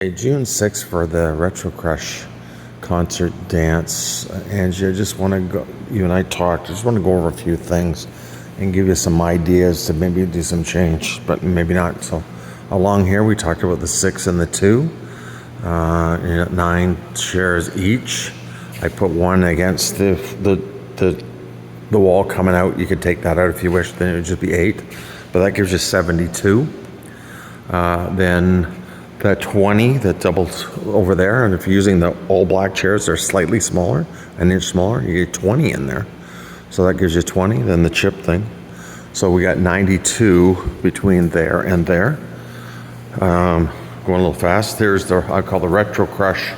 June 6th for the Retro Crush concert dance. Angie, I just want to go, you and I talked, I just want to go over a few things and give you some ideas to maybe do some change, but maybe not. So along here, we talked about the 6 and the 2, 9 chairs each. I put one against the wall coming out. You could take that out if you wish, then it would just be 8, but that gives you 72. Then the 20 that doubles over there, and if you're using the all black chairs, they're slightly smaller, an inch smaller, you get 20 in there. So that gives you 20, then the chip thing. So we got 92 between there and there. Going a little fast. There's the, I call the Retro Crush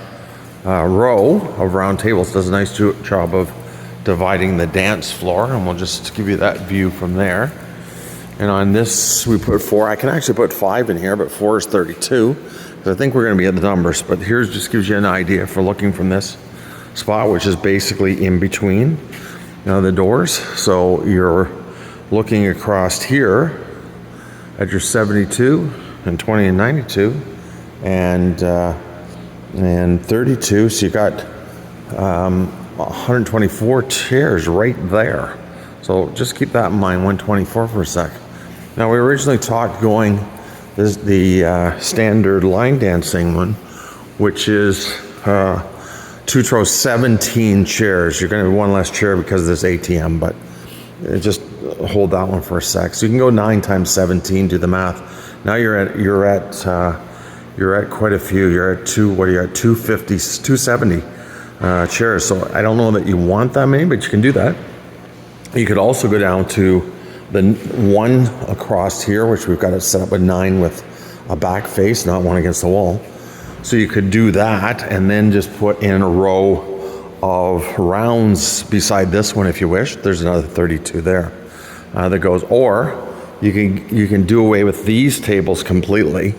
row of round tables. Does a nice job of dividing the dance floor, and we'll just give you that view from there. And on this, we put 4. I can actually put 5 in here, but 4 is 32. I think we're going to be at the numbers, but here's just gives you an idea for looking from this spot, which is basically in between the doors. So you're looking across here at your 72 and 20 and 92 and 32. So you got 124 chairs right there. So just keep that in mind, 124 for a sec. Now we originally talked going the standard line dancing one, which is 2 rows, 17 chairs. You're going to have one less chair because of this ATM, but just hold that one for a sec. So you can go 9 times 17, do the math. Now you're at quite a few. You're at 250, 270 chairs. So I don't know that you want that many, but you can do that. You could also go down to the one across here, which we've got it set up with 9 with a back face, not one against the wall. So you could do that and then just put in a row of rounds beside this one if you wish. There's another 32 there that goes. Or you can do away with these tables completely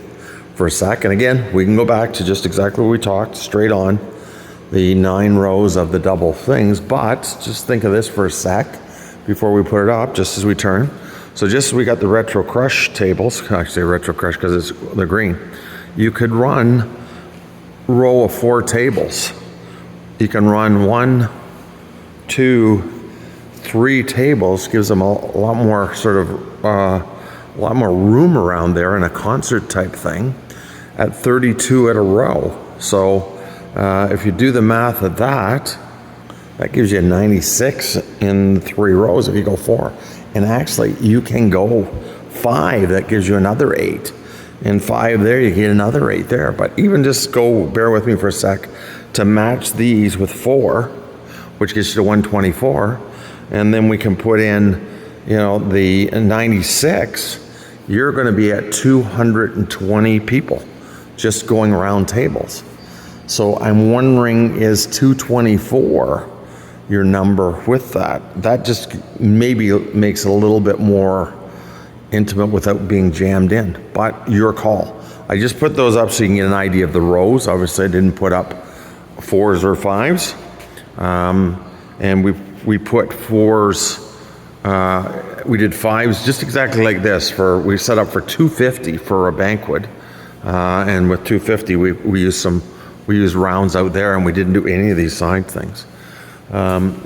for a sec. And again, we can go back to just exactly what we talked, straight on the 9 rows of the double things. But just think of this for a sec before we put it up, just as we turn. So just as we got the Retro Crush tables, I say Retro Crush because they're green, you could run row of 4 tables. You can run 1, 2, 3 tables, gives them a lot more sort of, a lot more room around there in a concert type thing at 32 at a row. So if you do the math of that, that gives you 96 in 3 rows if you go 4. And actually, you can go 5. That gives you another 8. And 5 there, you get another 8 there. But even just go, bear with me for a sec, to match these with 4, which gets you to 124. And then we can put in, the 96. You're going to be at 220 people just going around tables. So I'm wondering, is 224 your number with that? That just maybe makes it a little bit more intimate without being jammed in, but your call. I just put those up so you can get an idea of the rows. Obviously I didn't put up 4s or 5s, and we put 4s, we did 5s just exactly like this. We set up for 250 for a banquet, and with 250 we used rounds out there, and we didn't do any of these side things.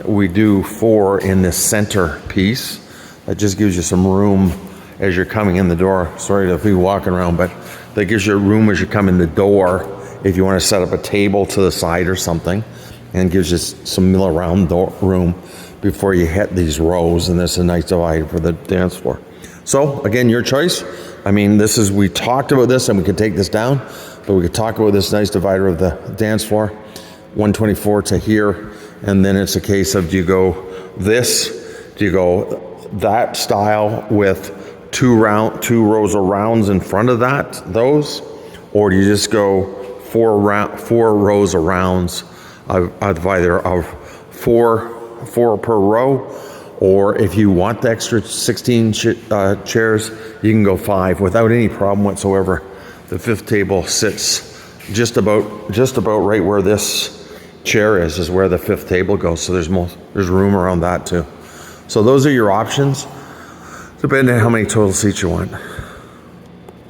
We do 4 in this center piece. That just gives you some room as you're coming in the door. Sorry to be walking around, but that gives you room as you come in the door if you want to set up a table to the side or something, and gives you some mill around room before you hit these rows, and this is a nice divider for the dance floor. So again, your choice. I mean, we talked about this, and we could take this down, but we could talk about this nice divider of the dance floor, 124 to here, and then it's a case of, do you go that style with 2 rows of rounds in front of those, or do you just go 4 rows of rounds of either of 4 per row, or if you want the extra 16 chairs, you can go 5 without any problem whatsoever. The 5th table sits just about right where this chair is where the 5th table goes. So there's room around that too. So those are your options, depending on how many total seats you want.